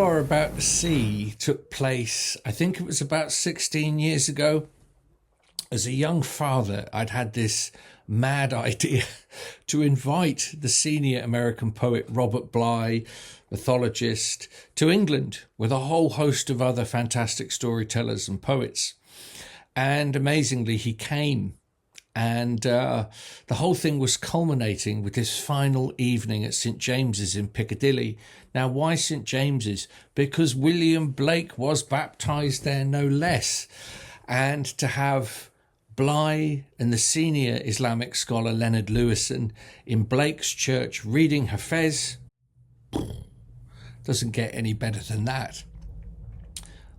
are about to see took place, I think it was about 16 years ago. As a young father, I'd had this mad idea to invite the senior American poet Robert Bly, mythologist, to England with a whole host of other fantastic storytellers and poets. And amazingly, he came. And the whole thing was culminating with this final evening at St. James's in Piccadilly. Now, why St. James's? Because William Blake was baptised there, no less. And to have Bly and the senior Islamic scholar Leonard Lewisohn in Blake's church reading Hafez doesn't get any better than that.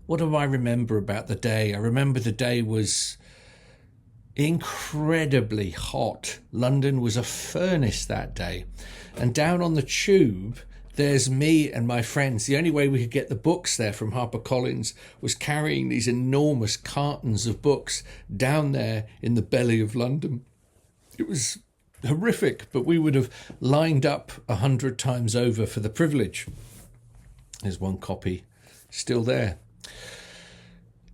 What do I remember about the day? I remember the day was incredibly hot. London was a furnace that day. And down on the tube, there's me and my friends. The only way we could get the books there from HarperCollins was carrying these enormous cartons of books down there in the belly of London. It was horrific, but we would have lined up 100 times over for the privilege. There's one copy still there.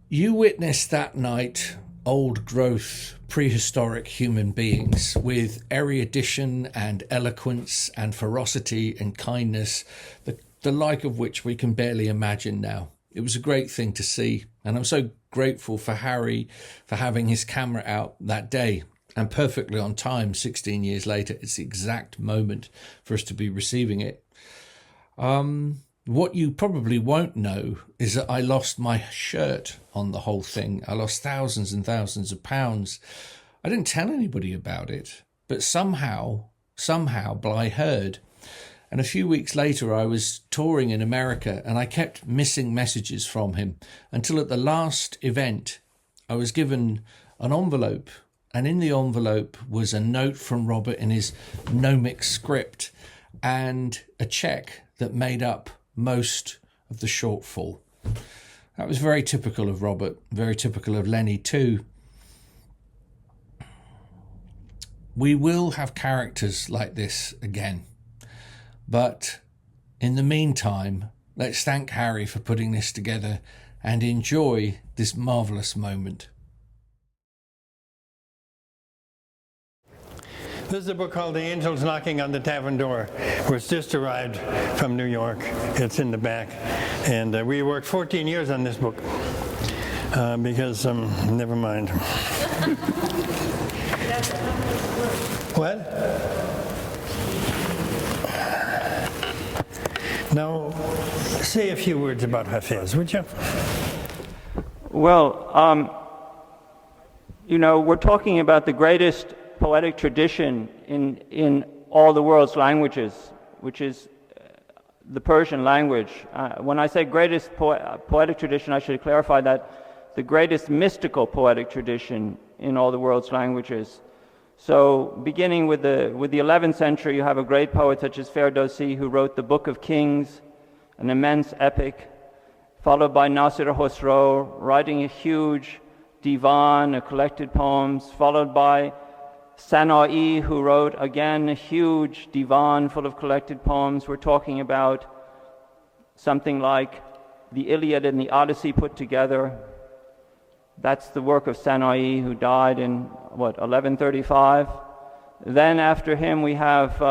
You witnessed that night old growth, prehistoric human beings with erudition and eloquence and ferocity and kindness, the like of which we can barely imagine now. It was a great thing to see, and I'm so grateful for Harry for having his camera out that day, and perfectly on time 16 years later. It's the exact moment for us to be receiving it. What you probably won't know is that I lost my shirt on the whole thing. I lost thousands and thousands of pounds. I didn't tell anybody about it, but somehow Bly heard. And a few weeks later, I was touring in America and I kept missing messages from him until at the last event, I was given an envelope. And in the envelope was a note from Robert in his gnomic script and a cheque that made up most of the shortfall. That was very typical of Robert, very typical of Lenny too. We will have characters like this again. But in the meantime, let's thank Harry for putting this together and enjoy this marvellous moment. This is a book called The Angels Knocking on the Tavern Door, which just arrived from New York. It's in the back. And we worked 14 years on this book because, never mind. What? Now, say a few words about Hafez, would you? Well, we're talking about the greatest poetic tradition in all the world's languages, which is the Persian language. When I say greatest poetic tradition, I should clarify that the greatest mystical poetic tradition in all the world's languages. So beginning with the 11th century, you have a great poet such as Ferdowsi, who wrote the Book of Kings, an immense epic, followed by Nasir Khosrow, writing a huge divan, a collected poems, followed by Sana'i, who wrote again a huge divan full of collected poems. We're talking about something like the Iliad and the Odyssey put together. That's the work of Sana'i, who died in 1135. Then after him we have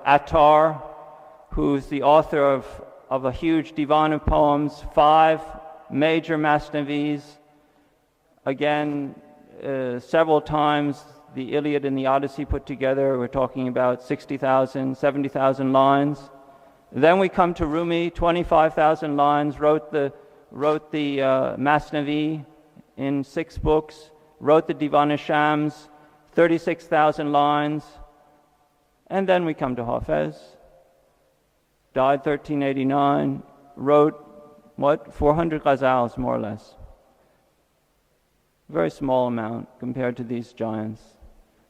Attar, who's the author of a huge divan of poems, 5 major masnavis, again several times the Iliad and the Odyssey put together. We're talking about 60,000, 70,000 lines. Then we come to Rumi, 25,000 lines, wrote the Masnavi in 6 books, wrote the Divan-e-Shams, 36,000 lines. And then we come to Hafez, died 1389, wrote, 400 ghazals, more or less. Very small amount compared to these giants.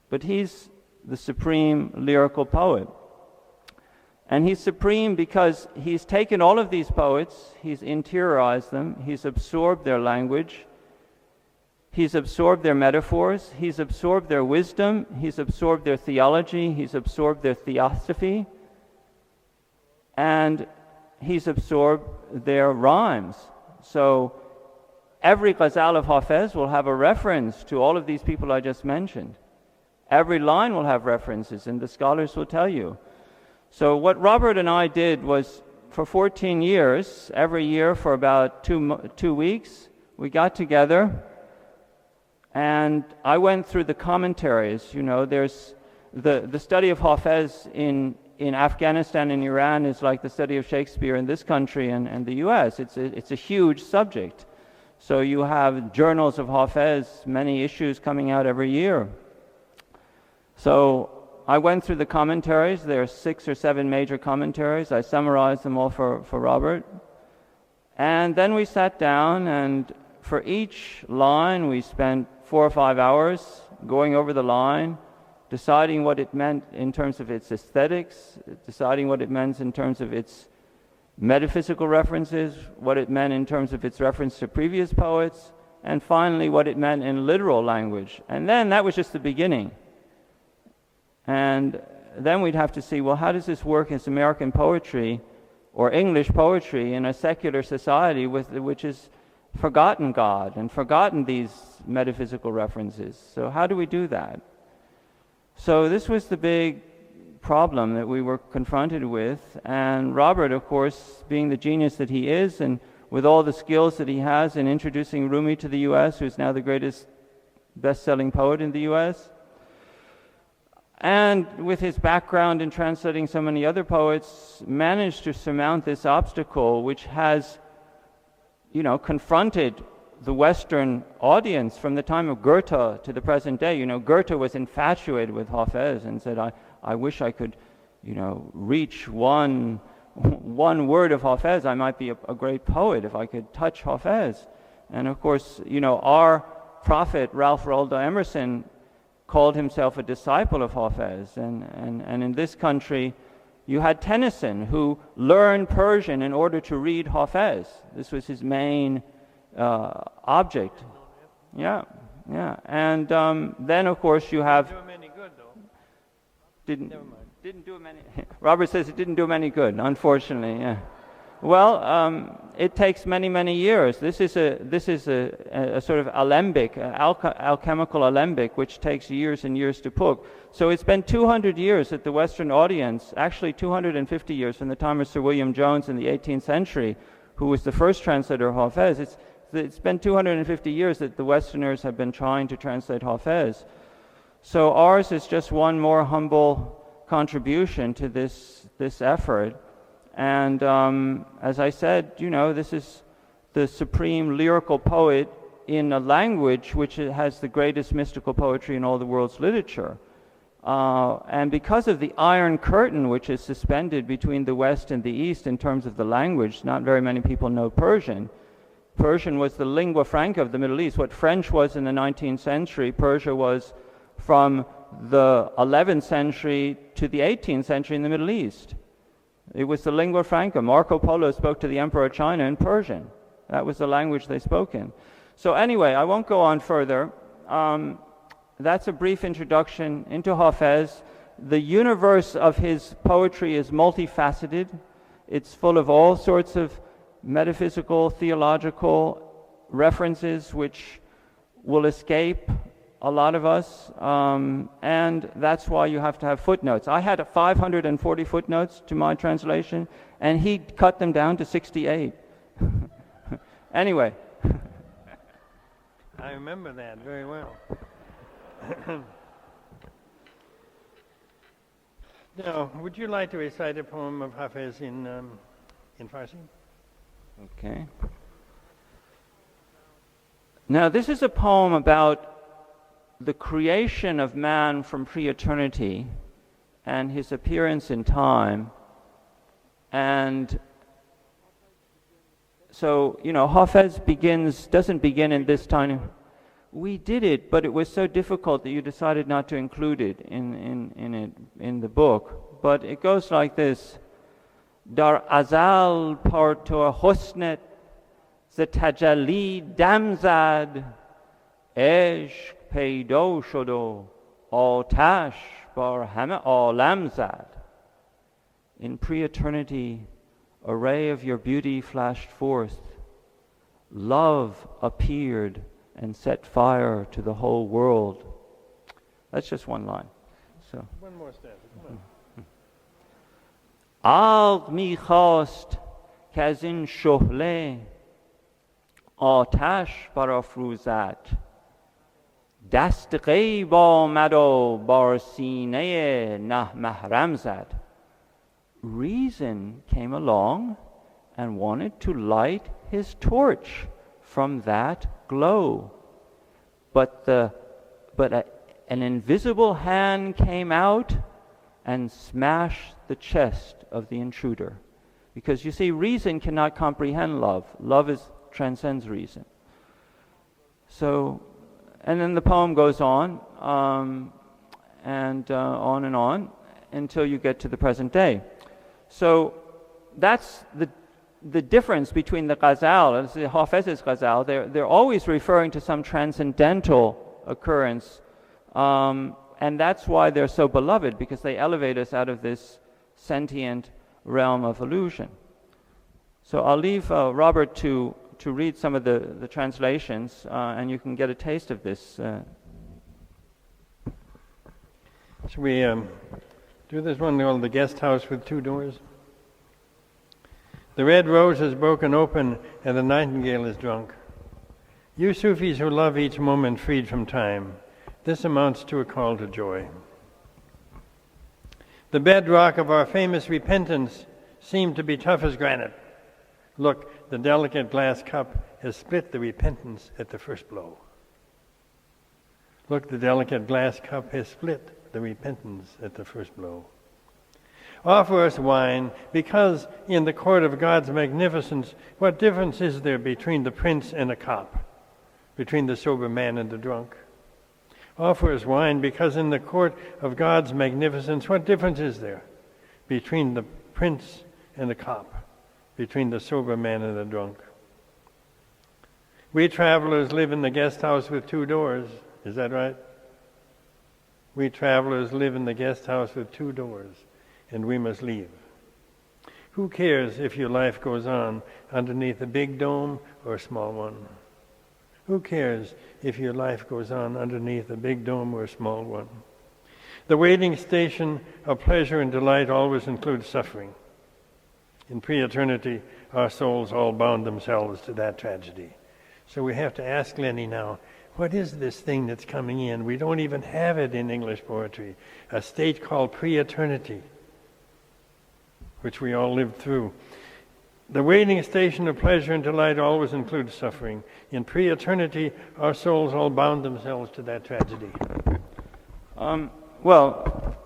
But he's the supreme lyrical poet. And he's supreme because he's taken all of these poets, he's interiorized them, he's absorbed their language, he's absorbed their metaphors, he's absorbed their wisdom, he's absorbed their theology, he's absorbed their theosophy, and he's absorbed their rhymes. So every ghazal of Hafez will have a reference to all of these people I just mentioned. Every line will have references, and the scholars will tell you. So what Robert and I did was, for 14 years, every year for about 2 weeks, we got together, and I went through the commentaries. You know, there's the study of Hafez in Afghanistan and Iran is like the study of Shakespeare in this country and the US. It's a huge subject. So you have journals of Hafez, many issues coming out every year. So I went through the commentaries. There are 6 or 7 major commentaries. I summarized them all for Robert. And then we sat down, and for each line we spent 4 or 5 hours going over the line, deciding what it meant in terms of its aesthetics, deciding what it meant in terms of its metaphysical references, what it meant in terms of its reference to previous poets, and finally what it meant in literal language. And then that was just the beginning. And then we'd have to see, well, how does this work as American poetry or English poetry in a secular society which has forgotten God and forgotten these metaphysical references? So how do we do that? So this was the big problem that we were confronted with, and Robert, of course, being the genius that he is, and with all the skills that he has in introducing Rumi to the US, who's now the greatest best-selling poet in the US, and with his background in translating so many other poets, managed to surmount this obstacle, which has, you know, confronted the Western audience from the time of Goethe to the present day. You know, Goethe was infatuated with Hafez and said, I wish I could, you know, reach one word of Hafez. I might be a great poet if I could touch Hafez. And of course, you know, our prophet, Ralph Waldo Emerson, called himself a disciple of Hafez. And in this country, you had Tennyson, who learned Persian in order to read Hafez. This was his main object. Yeah. And then, of course, you have... Didn't do him any... Robert says it didn't do him any good, unfortunately, yeah. Well, it takes many, many years. This is a sort of alembic, alchemical alembic, which takes years and years to put. So it's been 200 years that the Western audience, actually 250 years from the time of Sir William Jones in the 18th century, who was the first translator of Hafez. It's been 250 years that the Westerners have been trying to translate Hafez. So ours is just one more humble contribution to this effort. And as I said, you know, this is the supreme lyrical poet in a language which has the greatest mystical poetry in all the world's literature. And because of the Iron Curtain, which is suspended between the West and the East in terms of the language, not very many people know Persian. Persian was the lingua franca of the Middle East. What French was in the 19th century, Persia was from the 11th century to the 18th century in the Middle East. It was the lingua franca. Marco Polo spoke to the Emperor of China in Persian. That was the language they spoke in. So anyway, I won't go on further. That's a brief introduction into Hafez. The universe of his poetry is multifaceted. It's full of all sorts of metaphysical, theological references which will escape a lot of us, and that's why you have to have footnotes. I had 540 footnotes to my translation, and he cut them down to 68. Anyway. I remember that very well. Now, would you like to recite a poem of Hafez in Farsi? Okay. Now, this is a poem about the creation of man from pre-eternity and his appearance in time. And so, you know, Hafez doesn't begin in this time. We did it, but it was so difficult that you decided not to include it in the book. But it goes like this: Dar azal parto husnet ze tajalli dam zad, ishq پیدا شد و آتش بر همه عالم زد. In pre-eternity, a ray of your beauty flashed forth. Love appeared and set fire to the whole world. That's just one line. So. One more step. Come on. عقل می‌خواست که از این شعله آتش برافروزد دست غیب آمد و بر سینه نامحرم زد. Reason came along and wanted to light his torch from that glow, but an invisible hand came out and smashed the chest of the intruder. Because you see, reason cannot comprehend love. Love transcends reason. So, and then the poem goes on, and on until you get to the present day. So that's the difference between the ghazal, the Hafez's ghazal. They're always referring to some transcendental occurrence, and that's why they're so beloved, because they elevate us out of this sentient realm of illusion. So I'll leave Robert to read some of the translations, and you can get a taste of this. Should we do this one called The Guest House with Two Doors? The red rose is broken open and the nightingale is drunk. You Sufis who love each moment freed from time, this amounts to a call to joy. The bedrock of our famous repentance seemed to be tough as granite. Look, the delicate glass cup has split the repentance at the first blow. Look, the delicate glass cup has split the repentance at the first blow. Offer us wine, because in the court of God's magnificence, what difference is there between the prince and a cop, between the sober man and the drunk? Offer us wine, because in the court of God's magnificence, what difference is there between the prince and the cop, between the sober man and the drunk? We travelers live in the guest house with two doors. Is that right? We travelers live in the guest house with two doors, and we must leave. Who cares if your life goes on underneath a big dome or a small one? Who cares if your life goes on underneath a big dome or a small one? The waiting station of pleasure and delight always includes suffering. In pre-eternity, our souls all bound themselves to that tragedy. So we have to ask Lenny now, what is this thing that's coming in? We don't even have it in English poetry. A state called pre-eternity, which we all lived through. The waiting station of pleasure and delight always includes suffering. In pre-eternity, our souls all bound themselves to that tragedy. Well,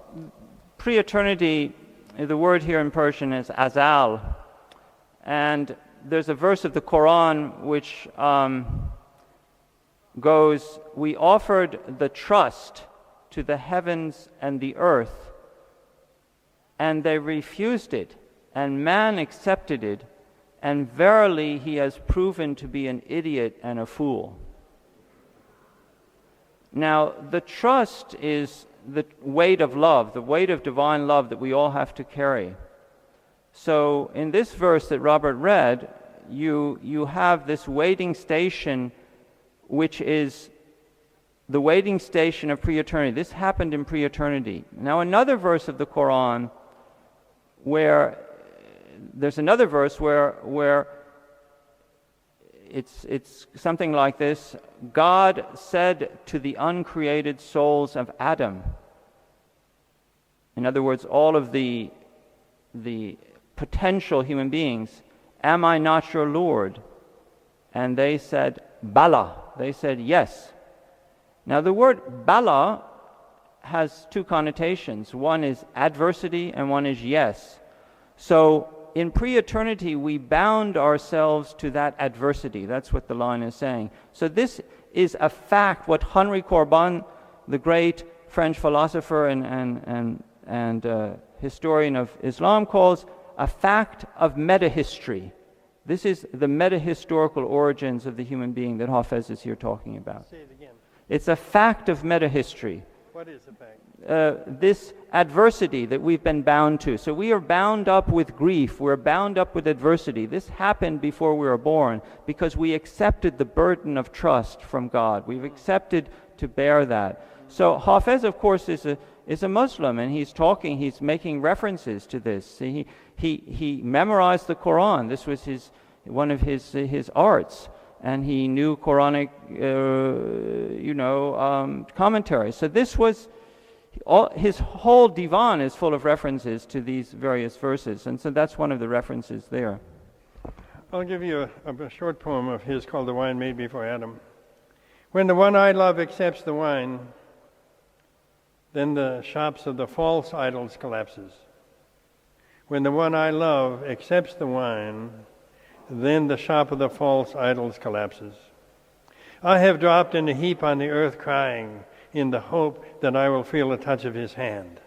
pre-eternity, the word here in Persian is azal. And there's a verse of the Quran which goes, we offered the trust to the heavens and the earth, and they refused it, and man accepted it, and verily he has proven to be an idiot and a fool. Now, the trust is the weight of love, the weight of divine love that we all have to carry. So in this verse that Robert read, you have this waiting station, which is the waiting station of pre-eternity. This happened in pre-eternity. Now another verse of the Quran where there's another verse where it's something like this. God said to the uncreated souls of Adam, in other words, all of the potential human beings, am I not your Lord? And they said, Bala. They said, yes. Now the word Bala has two connotations. One is adversity and one is yes. So in pre-eternity, we bound ourselves to that adversity. That's what the line is saying. So this is a fact, what Henri Corbin, the great French philosopher and historian of Islam, calls a fact of metahistory. This is the metahistorical origins of the human being that Hafez is here talking about. Say it again. It's a fact of metahistory. What is the fact? This adversity that we've been bound to. So we are bound up with grief. We're bound up with adversity. This happened before we were born because we accepted the burden of trust from God. We've accepted to bear that. So Hafez, of course, is a Muslim, and he's making references to this. He memorized the Quran. This was one of his arts. And he knew Quranic, commentaries. So this was, his whole divan is full of references to these various verses. And so that's one of the references there. I'll give you a short poem of his called The Wine Made Before Adam. When the one I love accepts the wine, then the shops of the false idols collapses. When the one I love accepts the wine, then the shop of the false idols collapses. I have dropped in a heap on the earth crying in the hope that I will feel a touch of his hand.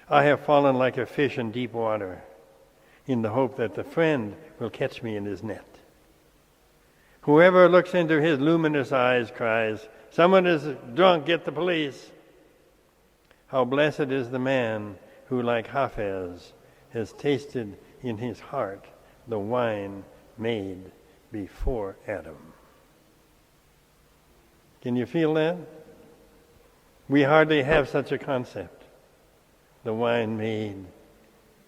I have fallen like a fish in deep water in the hope that the friend will catch me in his net. Whoever looks into his luminous eyes cries, "Someone is drunk, get the police." How blessed is the man who, like Hafez, has tasted in his heart the wine made before Adam. Can you feel that? We hardly have such a concept. The wine made.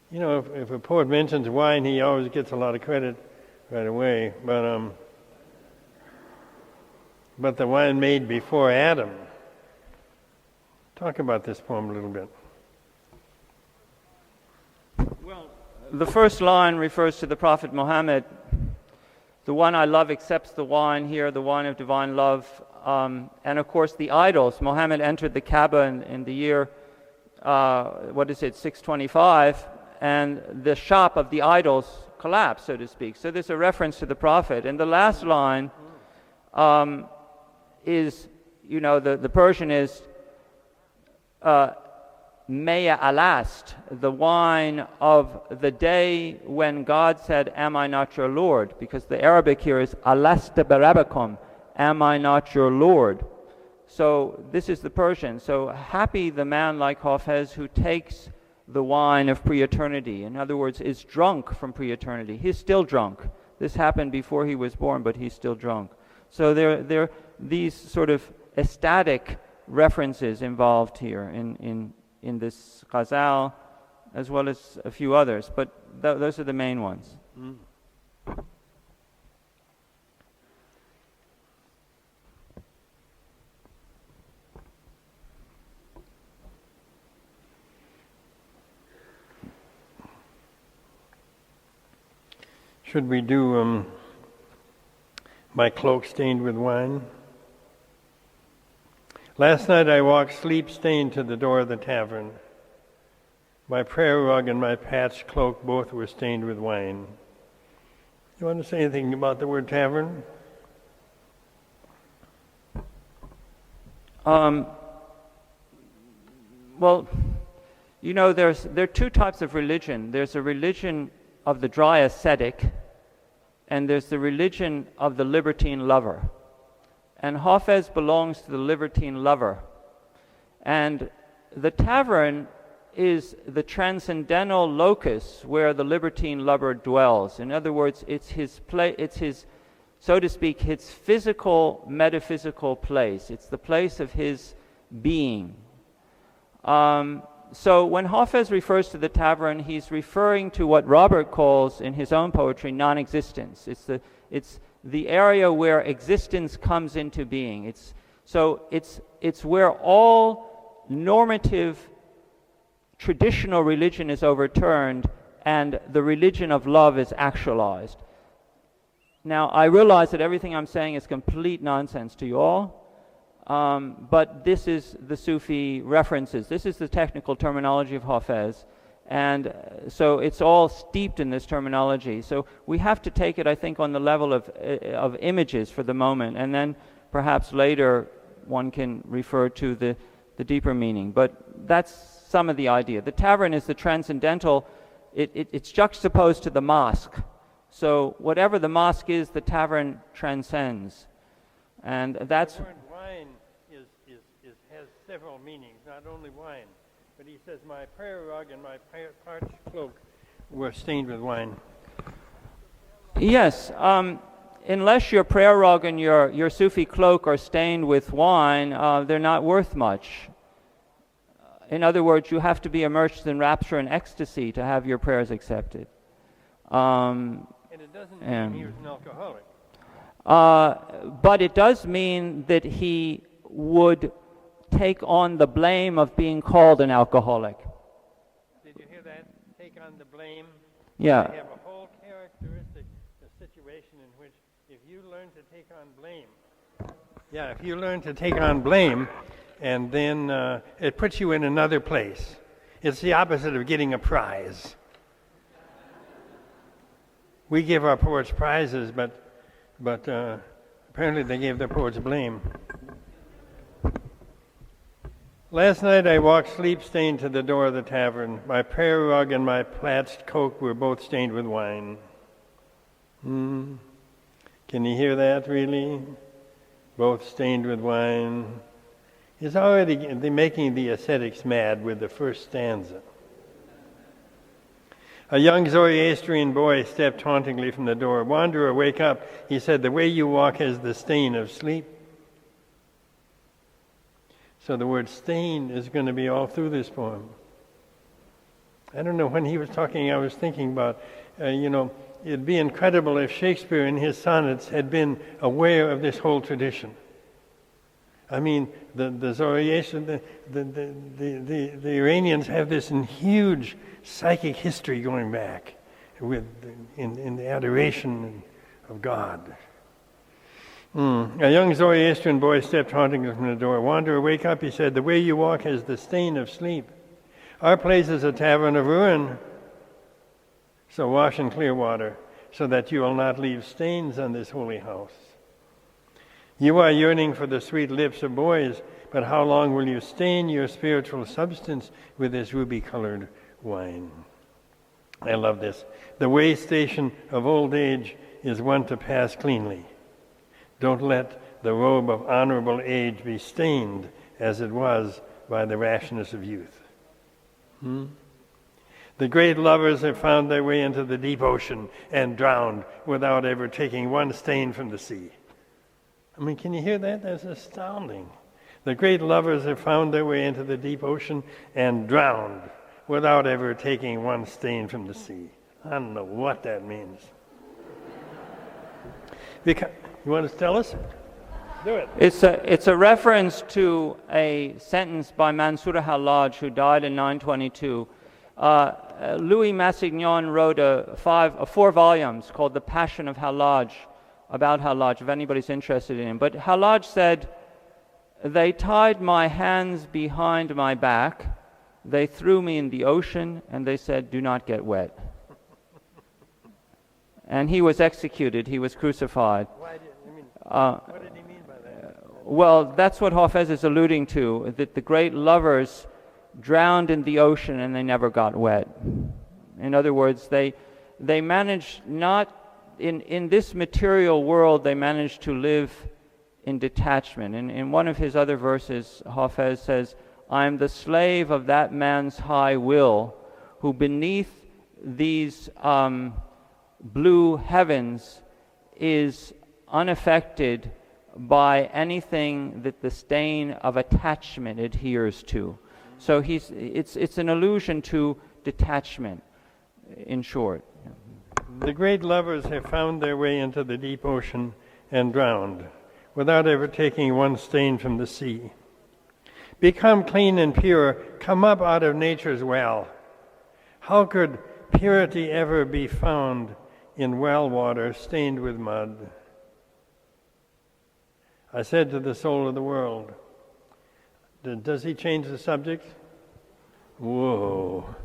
You know, if a poet mentions wine, he always gets a lot of credit right away. But the wine made before Adam. Talk about this poem a little bit. Well, the first line refers to the Prophet Muhammad. The one I love accepts the wine here, the wine of divine love. And of course the idols. Muhammad entered the Kaaba in the year, 625, and the shop of the idols collapsed, so to speak. So there's a reference to the Prophet. And the last line is, the Persian is, Maya alast, the wine of the day when God said, "Am I not your Lord?" Because the Arabic here is alasta barabakum, "Am I not your Lord?" So this is the Persian. So happy the man like Hafez who takes the wine of pre-eternity. In other words, is drunk from pre-eternity. He's still drunk. This happened before he was born, but he's still drunk. So there are these sort of ecstatic references involved here in this ghazal, as well as a few others, but those are the main ones. Should we do My Cloak Stained with Wine? Last night I walked sleep-stained to the door of the tavern. My prayer rug and my patched cloak both were stained with wine. You want to say anything about the word tavern? Well, there are two types of religion. There's a religion of the dry ascetic, and there's the religion of the libertine lover. And Hafez belongs to the libertine lover. And the tavern is the transcendental locus where the libertine lover dwells. In other words, it's his, so to speak, his physical, metaphysical place. It's the place of his being. So when Hafez refers to the tavern, he's referring to what Robert calls in his own poetry non-existence. It's the area where existence comes into being. It's where all normative traditional religion is overturned and the religion of love is actualized. Now, I realize that everything I'm saying is complete nonsense to you all, but this is the Sufi references. This is the technical terminology of Hafez. And so it's all steeped in this terminology. So we have to take it, I think, on the level of images for the moment, and then perhaps later one can refer to the deeper meaning. But that's some of the idea. The tavern is the transcendental. It's juxtaposed to the mosque. So whatever the mosque is, the tavern transcends, and that's. The word wine has several meanings, not only wine. But he says, my prayer rug and my parched cloak were stained with wine. Yes, unless your prayer rug and your Sufi cloak are stained with wine, they're not worth much. In other words, you have to be immersed in rapture and ecstasy to have your prayers accepted. And it doesn't mean he was an alcoholic. But it does mean that he would take on the blame of being called an alcoholic. Did you hear that? Take on the blame. Yeah. They have a whole characteristic, a situation in which if you learn to take on blame, and then it puts you in another place. It's the opposite of getting a prize. We give our poets prizes, but apparently they gave their poets blame. Last night I walked sleep-stained to the door of the tavern. My prayer rug and my platched coat were both stained with wine. Can you hear that, really? Both stained with wine. He's already making the ascetics mad with the first stanza. A young Zoroastrian boy stepped tauntingly from the door. Wanderer, wake up. He said, the way you walk has the stain of sleep. So the word stain is going to be all through this poem. I don't know, when he was talking, I was thinking about, it'd be incredible if Shakespeare in his sonnets had been aware of this whole tradition. I mean, the Zoroastrian, the Iranians have this huge psychic history going back in the adoration of God. A young Zoroastrian boy stepped hauntingly from the door. Wanderer, wake up, he said. The way you walk has the stain of sleep. Our place is a tavern of ruin. So wash in clear water, so that you will not leave stains on this holy house. You are yearning for the sweet lips of boys, but how long will you stain your spiritual substance with this ruby-colored wine? I love this. The way station of old age is one to pass cleanly. Don't let the robe of honorable age be stained as it was by the rashness of youth. The great lovers have found their way into the deep ocean and drowned without ever taking one stain from the sea. I mean, can you hear that? That's astounding. The great lovers have found their way into the deep ocean and drowned without ever taking one stain from the sea. I don't know what that means. You want to tell us? Do it. It's a reference to a sentence by Mansour Hallaj, who died in 922. Louis Massignon wrote a 4 volumes called The Passion of Hallaj, about Hallaj, if anybody's interested in him. But Hallaj said, they tied my hands behind my back, they threw me in the ocean, and they said, do not get wet. And he was executed, he was crucified. What did he mean by that? Well, that's what Hafez is alluding to, that the great lovers drowned in the ocean and they never got wet. In other words, they managed not, in this material world, they managed to live in detachment. In one of his other verses, Hafez says, I am the slave of that man's high will, who beneath these blue heavens is unaffected by anything that the stain of attachment adheres to. So it's an allusion to detachment, in short. The great lovers have found their way into the deep ocean and drowned, without ever taking one stain from the sea. Become clean and pure, come up out of nature's well. How could purity ever be found in well water stained with mud? I said to the soul of the world, does he change the subject? Whoa.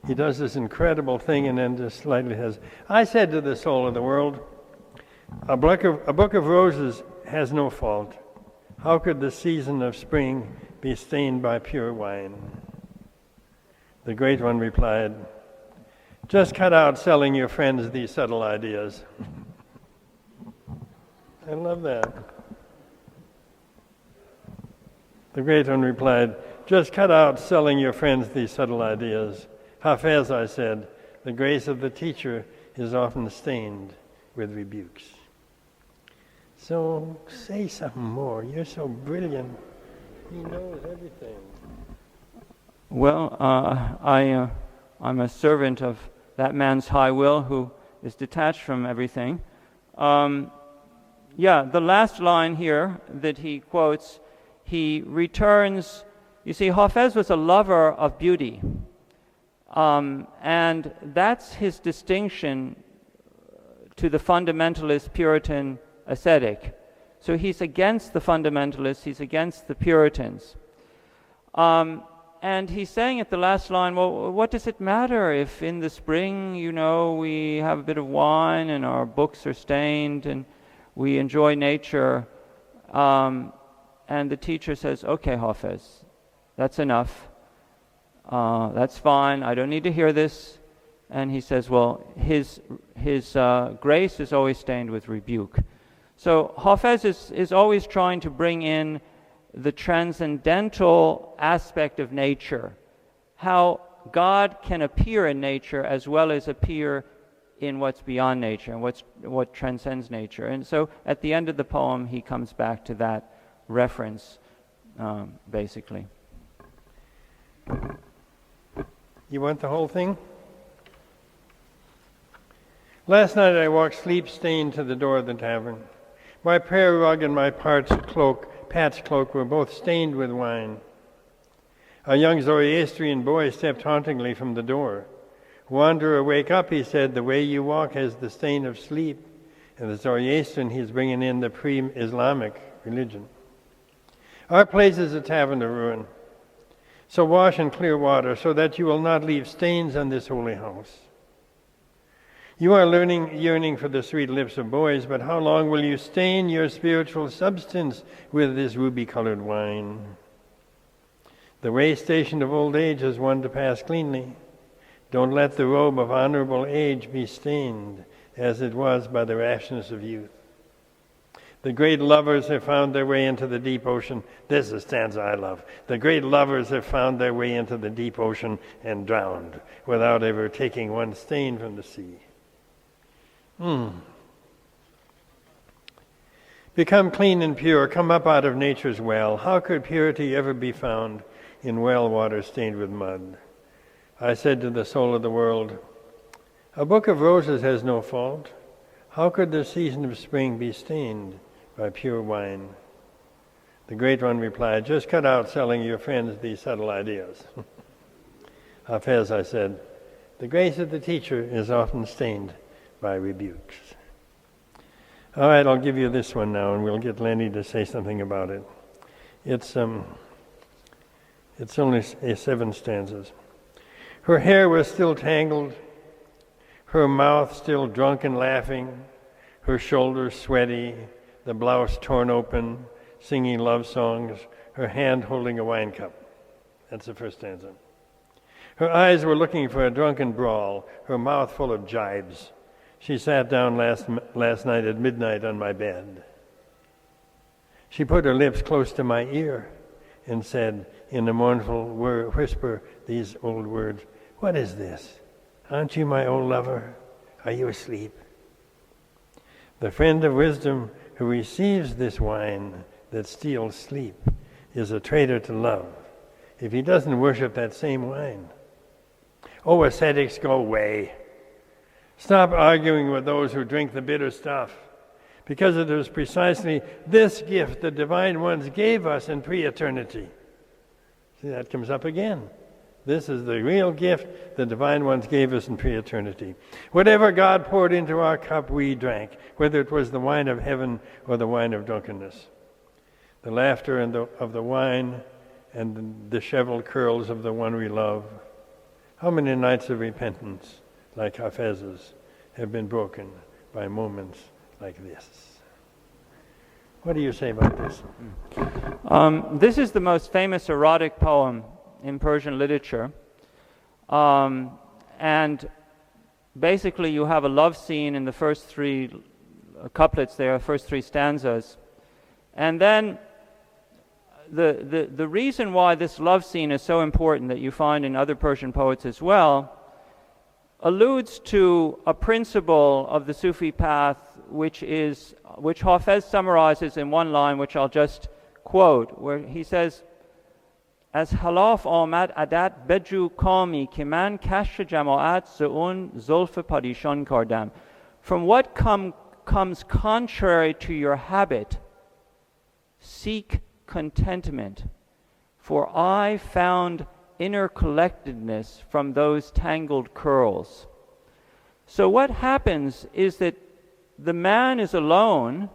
He does this incredible thing and then just slightly has, I said to the soul of the world, a book of roses has no fault. How could the season of spring be stained by pure wine? The great one replied, just cut out selling your friends these subtle ideas. I love that. The great one replied, just cut out selling your friends these subtle ideas. Hafez, I said, the grace of the teacher is often stained with rebukes. So say something more. You're so brilliant. He knows everything. Well, I'm a servant of that man's high will who is detached from everything. The last line here that he quotes, he returns. You see, Hafez was a lover of beauty, and that's his distinction to the fundamentalist Puritan ascetic. So he's against the fundamentalists, he's against the Puritans. And he's saying at the last line, well, what does it matter if in the spring, we have a bit of wine and our books are stained and we enjoy nature? And the teacher says, okay, Hafez, that's enough. That's fine. I don't need to hear this. And he says, well, his grace is always stained with rebuke. So Hafez is always trying to bring in the transcendental aspect of nature, how God can appear in nature as well as appear in what's beyond nature and what transcends nature. And so at the end of the poem, he comes back to that reference, basically. You want the whole thing? Last night I walked sleep-stained to the door of the tavern. My prayer rug and my patch cloak were both stained with wine. A young Zoroastrian boy stepped hauntingly from the door. Wanderer, wake up, he said, the way you walk has the stain of sleep. And the Zoroastrian, he's bringing in the pre-Islamic religion. Our place is a tavern of ruin. So wash in clear water, so that you will not leave stains on this holy house. You are yearning for the sweet lips of boys, but how long will you stain your spiritual substance with this ruby-colored wine? The way station of old age is one to pass cleanly. Don't let the robe of honorable age be stained, as it was by the rashness of youth. The great lovers have found their way into the deep ocean. This is a stanza I love. The great lovers have found their way into the deep ocean and drowned, without ever taking one stain from the sea. Become clean and pure, come up out of nature's well. How could purity ever be found in well water stained with mud? I said to the soul of the world, a book of roses has no fault. How could the season of spring be stained by pure wine? The great one replied, just cut out selling your friends these subtle ideas. Hafez, I said, the grace of the teacher is often stained by rebukes. All right, I'll give you this one now, and we'll get Lenny to say something about it. It's only 7 stanzas. Her hair was still tangled, her mouth still drunk and laughing, her shoulders sweaty, the blouse torn open, singing love songs, her hand holding a wine cup. That's the first stanza. Her eyes were looking for a drunken brawl, her mouth full of jibes. She sat down last night at midnight on my bed. She put her lips close to my ear and said in a mournful whisper these old words, what is this? Aren't you my old lover? Are you asleep? The friend of wisdom who receives this wine that steals sleep is a traitor to love if he doesn't worship that same wine. Oh, ascetics, go away. Stop arguing with those who drink the bitter stuff, because it is precisely this gift the divine ones gave us in pre-eternity. See, that comes up again. This is the real gift the divine ones gave us in pre-eternity. Whatever God poured into our cup, we drank, whether it was the wine of heaven or the wine of drunkenness. The laughter of the wine and the disheveled curls of the one we love. How many nights of repentance, like Hafez's, have been broken by moments like this? What do you say about this? This is the most famous erotic poem in Persian literature. And basically you have a love scene in the first 3 couplets there, first 3 stanzas. And then the reason why this love scene is so important, that you find in other Persian poets as well, alludes to a principle of the Sufi path which Hafez summarizes in one line, which I'll just quote, where he says, "As halaf amad adat beju kami ki man kashr jama'at zaun zulf padishan kardam." From what comes contrary to your habit, seek contentment, for I found inner collectedness from those tangled curls. So what happens is that the man is alone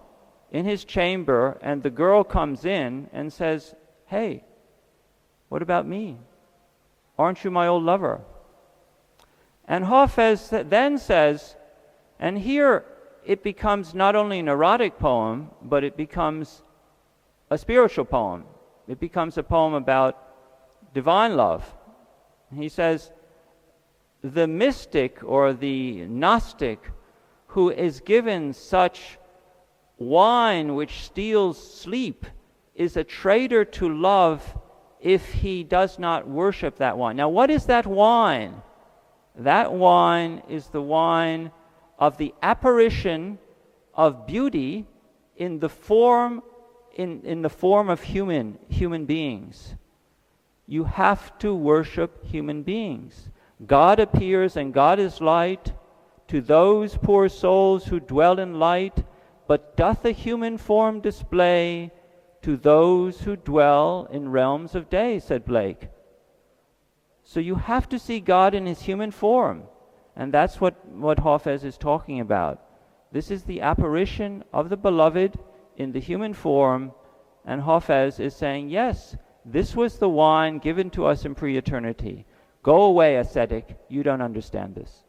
in his chamber, and the girl comes in and says, "Hey, what about me? Aren't you my old lover?" And Hafez then says, and here it becomes not only an erotic poem, but it becomes a spiritual poem. It becomes a poem about divine love. He says, the mystic or the Gnostic who is given such wine which steals sleep is a traitor to love if he does not worship that wine. Now, what is that wine? That wine is the wine of the apparition of beauty in the form of human beings. You have to worship human beings. God appears and God is light to those poor souls who dwell in light, but doth a human form display to those who dwell in realms of day, said Blake. So you have to see God in his human form, and that's what Hafez is talking about. This is the apparition of the beloved in the human form, and Hafez is saying, yes, this was the wine given to us in pre-eternity. Go away, ascetic, you don't understand this.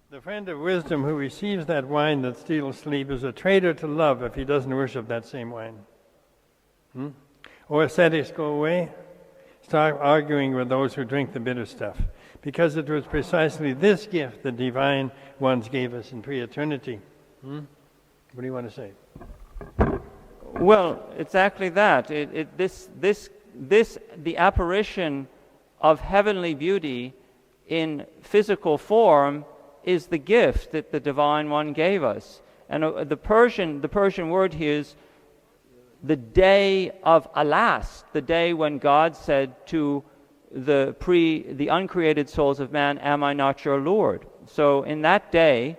The friend of wisdom who receives that wine that steals sleep is a traitor to love if he doesn't worship that same wine. Or ascetics, go away, start arguing with those who drink the bitter stuff, because it was precisely this gift the divine ones gave us in pre-eternity. What do you want to say? Well, exactly that. The apparition of heavenly beauty in physical form is the gift that the divine one gave us. And the Persian word here is the day of alas, the day when God said to the uncreated souls of man, "Am I not your Lord?" So in that day,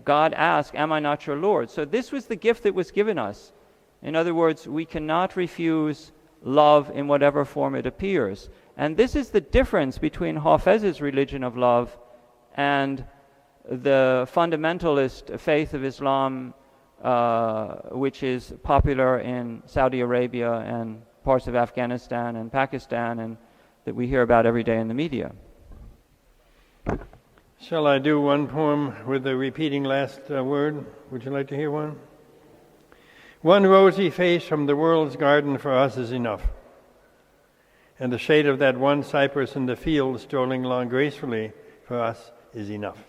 God asked, "Am I not your Lord?" So this was the gift that was given us. In other words, we cannot refuse love in whatever form it appears. And this is the difference between Hafez's religion of love and the fundamentalist faith of Islam, which is popular in Saudi Arabia and parts of Afghanistan and Pakistan, and that we hear about every day in the media. Shall I do one poem with the repeating last word? Would you like to hear one? One rosy face from the world's garden for us is enough. And the shade of that one cypress in the field strolling along gracefully for us is enough.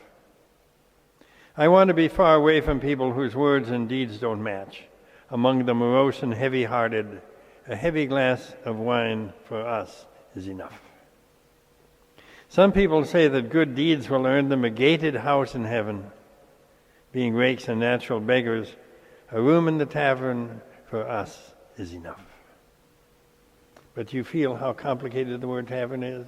I want to be far away from people whose words and deeds don't match. Among the morose and heavy-hearted, a heavy glass of wine for us is enough. Some people say that good deeds will earn them a gated house in heaven. Being rakes and natural beggars, a room in the tavern for us is enough. But you feel how complicated the word tavern is?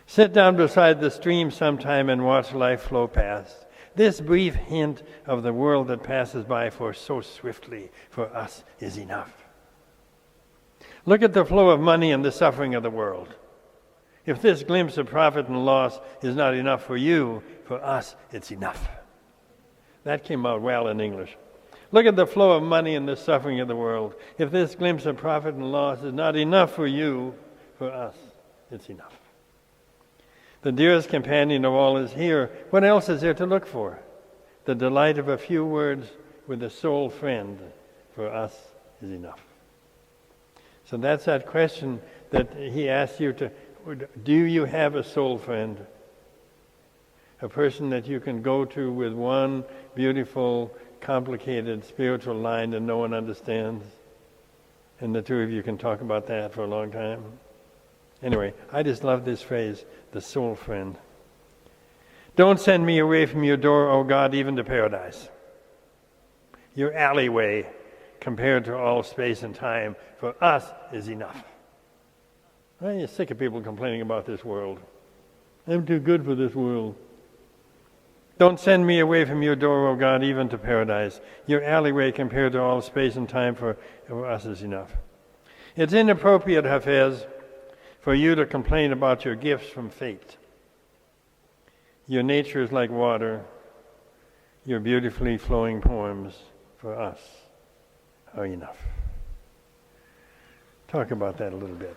Sit down beside the stream sometime and watch life flow past. This brief hint of the world that passes by for so swiftly for us is enough. Look at the flow of money and the suffering of the world. If this glimpse of profit and loss is not enough for you, for us it's enough. That came out well in English. Look at the flow of money and the suffering of the world. If this glimpse of profit and loss is not enough for you, for us it's enough. The dearest companion of all is here. What else is there to look for? The delight of a few words with a soul friend for us is enough. So that's that question that he asked you to, do you have a soul friend? A person that you can go to with one beautiful, complicated spiritual line that no one understands? And the two of you can talk about that for a long time. Anyway, I just love this phrase, the soul friend. Don't send me away from your door, O God, even to paradise. Your alleyway, compared to all space and time, for us is enough. I'm sick of people complaining about this world. I'm too good for this world. Don't send me away from your door, O God, even to paradise. Your alleyway, compared to all space and time, for us is enough. It's inappropriate, Hafez, for you to complain about your gifts from fate. Your nature is like water. Your beautifully flowing poems for us are enough. Talk about that a little bit.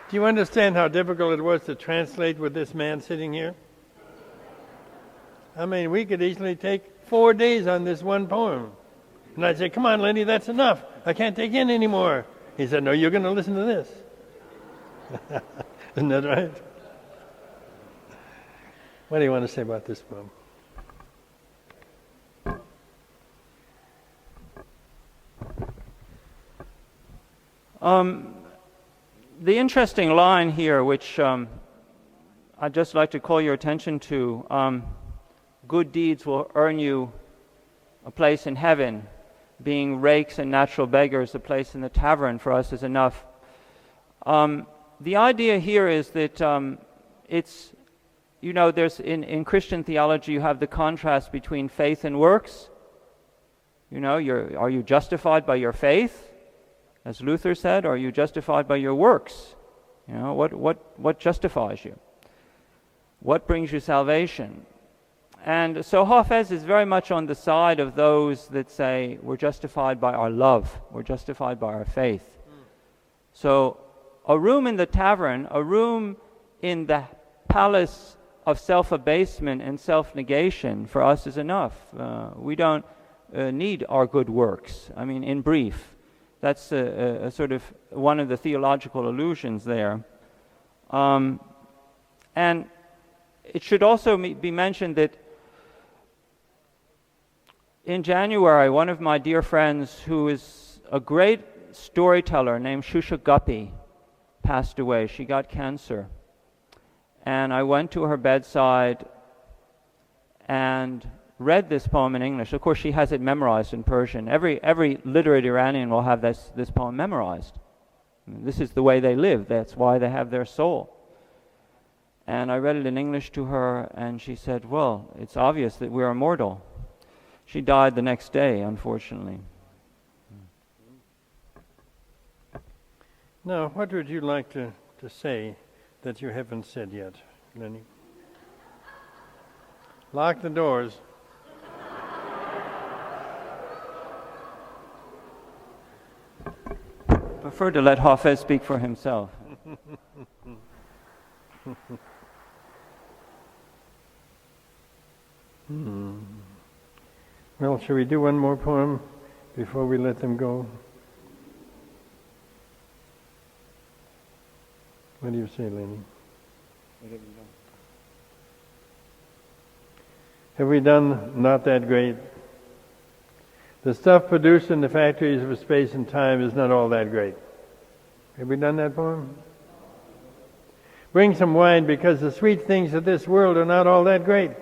Do you understand how difficult it was to translate with this man sitting here? I mean, we could easily take 4 days on this one poem. And I'd say, come on, Lenny, that's enough. I can't take in anymore. He said, no, you're going to listen to this. Isn't that right? What do you want to say about this poem? The interesting line here, which I'd just like to call your attention to, good deeds will earn you a place in heaven. Being rakes and natural beggars, a place in the tavern for us is enough. The idea here is that it's, you know, there's in Christian theology you have the contrast between faith and works. You know, are you justified by your faith, as Luther said, or are you justified by your works? You know, what justifies you? What brings you salvation? And so Hafez is very much on the side of those that say we're justified by our love, we're justified by our faith. So a room in the tavern, a room in the palace of self-abasement and self-negation for us is enough. We don't need our good works. I mean, in brief, that's a sort of one of the theological allusions there. And it should also be mentioned that in January, one of my dear friends, who is a great storyteller named Shusha Guppy, passed away. She got cancer. And I went to her bedside and read this poem in English. Of course, she has it memorized in Persian. Every literate Iranian will have this poem memorized. This is the way they live. That's why they have their soul. And I read it in English to her, and she said, well, it's obvious that we're immortal. She died the next day, unfortunately. Now, what would you like to say that you haven't said yet, Lenny? Lock the doors. Prefer to let Hafez speak for himself. Well, shall we do one more poem before we let them go? What do you say, Lenny? Have we done Not That Great? The stuff produced in the factories of space and time is not all that great. Have we done that poem? Bring some wine, because the sweet things of this world are not all that great.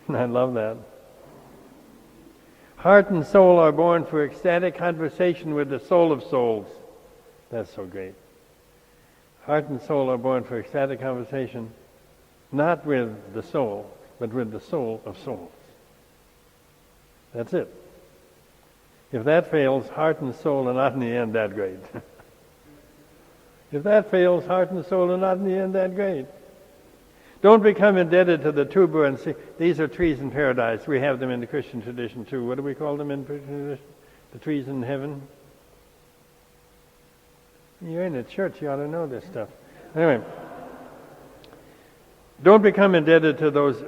I love that. Heart and soul are born for ecstatic conversation with the soul of souls. That's so great. Heart and soul are born for ecstatic conversation, not with the soul, but with the soul of souls. That's it. If that fails, heart and soul are not in the end that great. If that fails, heart and soul are not in the end that great. Don't become indebted to the tuber and see, these are trees in paradise. We have them in the Christian tradition too. What do we call them in Christian tradition? The trees in heaven? You're in a church, you ought to know this stuff. Anyway, don't become indebted to those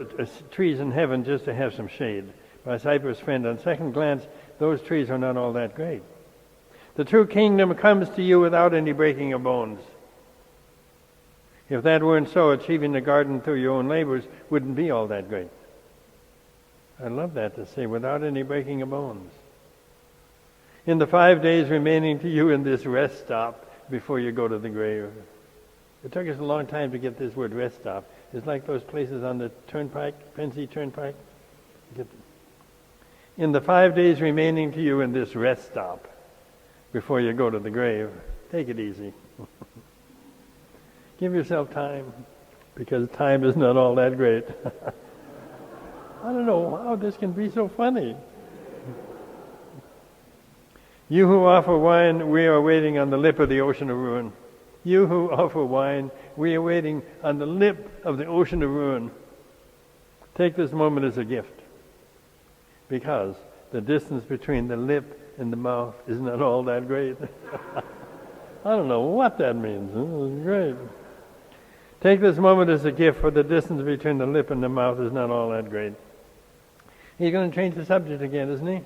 trees in heaven just to have some shade. My Cyprus friend, on second glance, those trees are not all that great. The true kingdom comes to you without any breaking of bones. If that weren't so, achieving the garden through your own labors wouldn't be all that great. I love that to say, without any breaking of bones. In the 5 days remaining to you in this rest stop before you go to the grave. It took us a long time to get this word rest stop. It's like those places on the turnpike, Pensy Turnpike. In the 5 days remaining to you in this rest stop before you go to the grave, take it easy. Give yourself time, because time is not all that great. I don't know how this can be so funny. You who offer wine, we are waiting on the lip of the ocean of ruin. You who offer wine, we are waiting on the lip of the ocean of ruin. Take this moment as a gift, because the distance between the lip and the mouth is not all that great. I don't know what that means. It's great. Take this moment as a gift, for the distance between the lip and the mouth is not all that great. He's going to change the subject again, isn't he?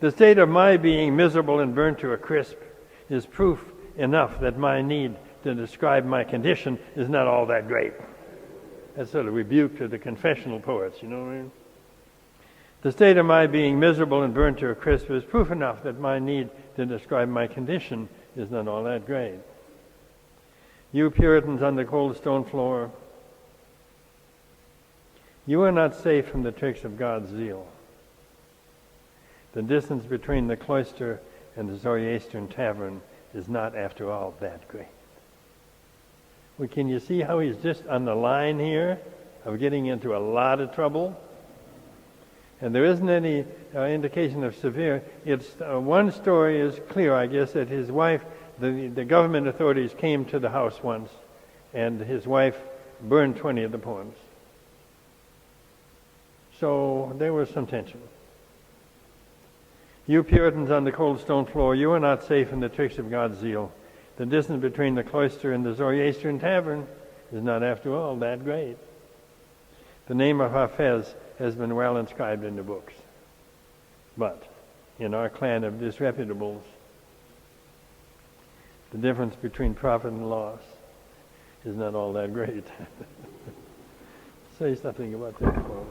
The state of my being miserable and burnt to a crisp is proof enough that my need to describe my condition is not all that great. That's sort of rebuke to the confessional poets, you know what I mean? The state of my being miserable and burnt to a crisp is proof enough that my need to describe my condition is not all that great. You Puritans on the cold stone floor, you are not safe from the tricks of God's zeal. The distance between the cloister and the Zoroastrian tavern is not, after all, that great. Well, can you see how he's just on the line here of getting into a lot of trouble? And there isn't any indication of severe. It's one story is clear, I guess, that his wife, the government authorities came to the house once, and his wife burned 20 of the poems. So there was some tension. You Puritans on the cold stone floor, you are not safe in the tricks of God's zeal. The distance between the cloister and the Zoroastrian tavern is not, after all, that great. The name of Hafez has been well inscribed in the books. But in our clan of disreputables, the difference between profit and loss is not all that great. Say something about that quote.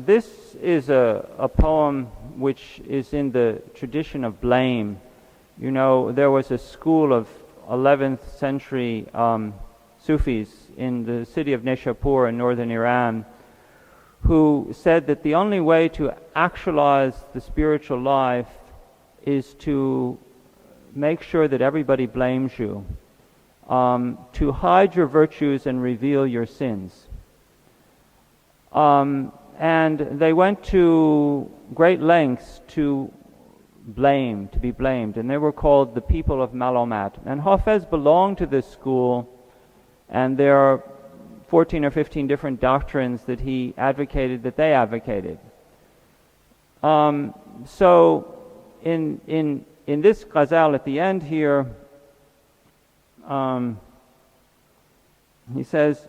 This is a poem which is in the tradition of blame. You know, there was a school of 11th century Sufis in the city of Nishapur in northern Iran who said that the only way to actualize the spiritual life is to make sure that everybody blames you, to hide your virtues and reveal your sins. And they went to great lengths to be blamed, and they were called the people of Malomat. And Hafez belonged to this school, and there are 14 or 15 different doctrines that he advocated, that they advocated. So in this ghazal at the end here, he says,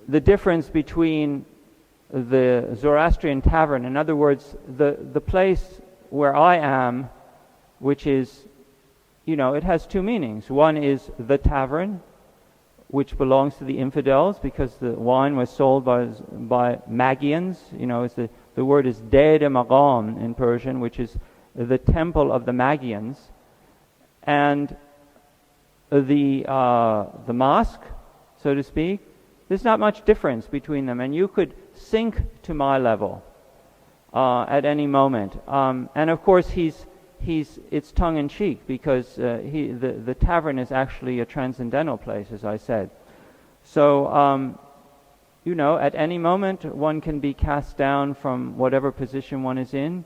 the difference between the Zoroastrian tavern, in other words, the place where I am, which is, you know, it has two meanings. One is the tavern, which belongs to the infidels, because the wine was sold by Magians. You know, the word is de Magam in Persian, which is the temple of the Magians, and the mosque, so to speak. There's not much difference between them, and you could sink to my level at any moment. And of course, it's tongue-in-cheek, because the tavern is actually a transcendental place, as I said. So, you know, at any moment one can be cast down from whatever position one is in,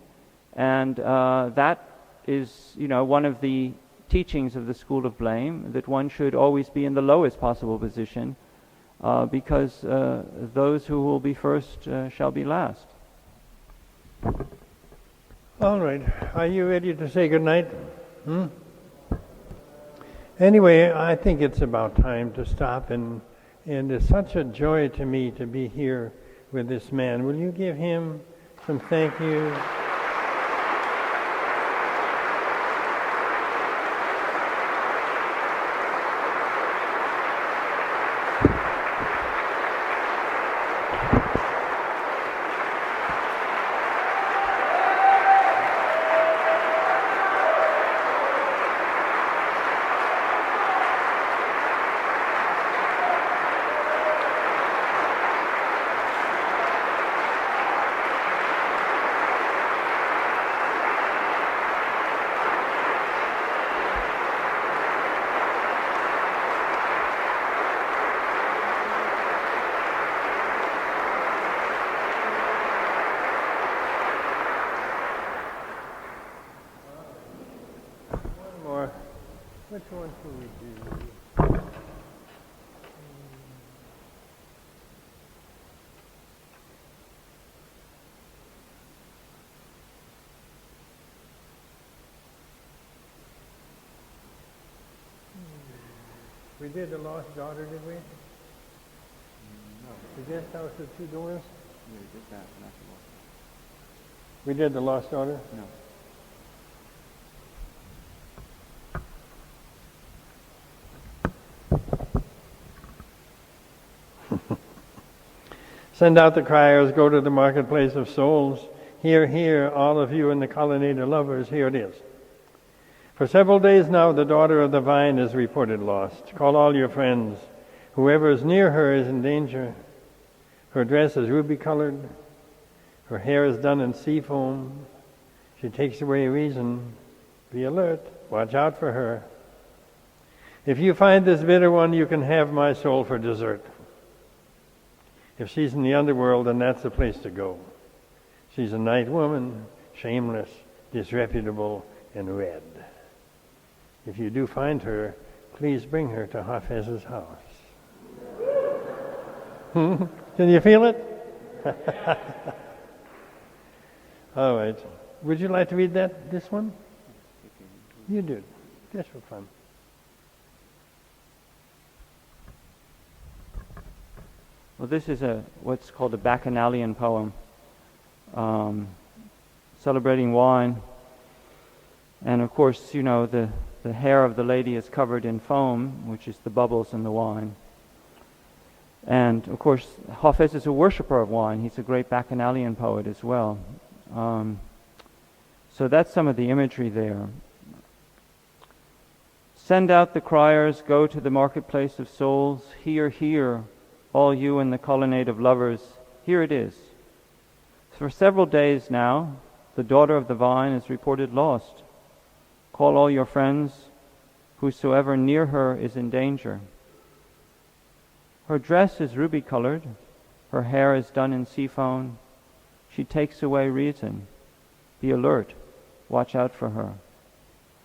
and that is, you know, one of the teachings of the school of blame, that one should always be in the lowest possible position, because those who will be first shall be last. All right. Are you ready to say goodnight? Anyway, I think it's about time to stop, and it's such a joy to me to be here with this man. Will you give him some thank you? one should we do? We did the Lost Daughter, did we? No. The guest house with two doors? Yeah, we did that, not the Lost. We did the Lost Daughter? No. Send out the criers, go to the marketplace of souls. Hear, hear, all of you in the colonnade of lovers, here it is. For several days now, the daughter of the vine is reported lost. Call all your friends. Whoever is near her is in danger. Her dress is ruby-colored. Her hair is done in sea foam. She takes away reason. Be alert. Watch out for her. If you find this bitter one, you can have my soul for dessert. If she's in the underworld, then that's the place to go. She's a night woman, shameless, disreputable, and red. If you do find her, please bring her to Hafez's house. Can you feel it? All right. Would you like to read this one? You do. Just for fun. Well, this is what's called a bacchanalian poem, celebrating wine. And of course, you know, the hair of the lady is covered in foam, which is the bubbles in the wine. And of course, Hafez is a worshipper of wine. He's a great bacchanalian poet as well. So that's some of the imagery there. Send out the criers, go to the marketplace of souls. Hear, hear, all you in the colonnade of lovers. Here it is. For several days now, the daughter of the vine is reported lost. Call all your friends. Whosoever near her is in danger. Her dress is ruby-colored. Her hair is done in sea foam. She takes away reason. Be alert. Watch out for her.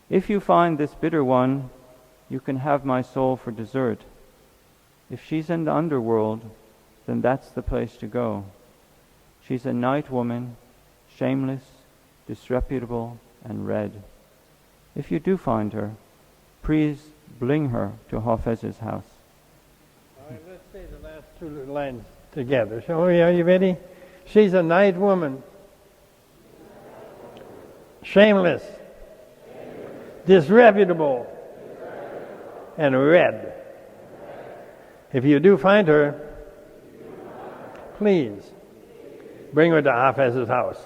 If you find this bitter one, you can have my soul for dessert. If she's in the underworld, then that's the place to go. She's a night woman, shameless, disreputable, and red. If you do find her, please bring her to Hafez's house. All right, let's say the last two lines together. So, are you ready? She's a night woman, shameless, disreputable, and red. If you do find her, please bring her to Hafez's house.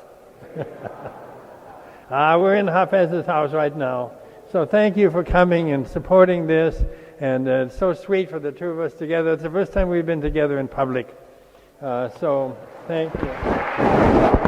We're in Hafez's house right now. So thank you for coming and supporting this. And it's so sweet for the two of us together. It's the first time we've been together in public. So thank you.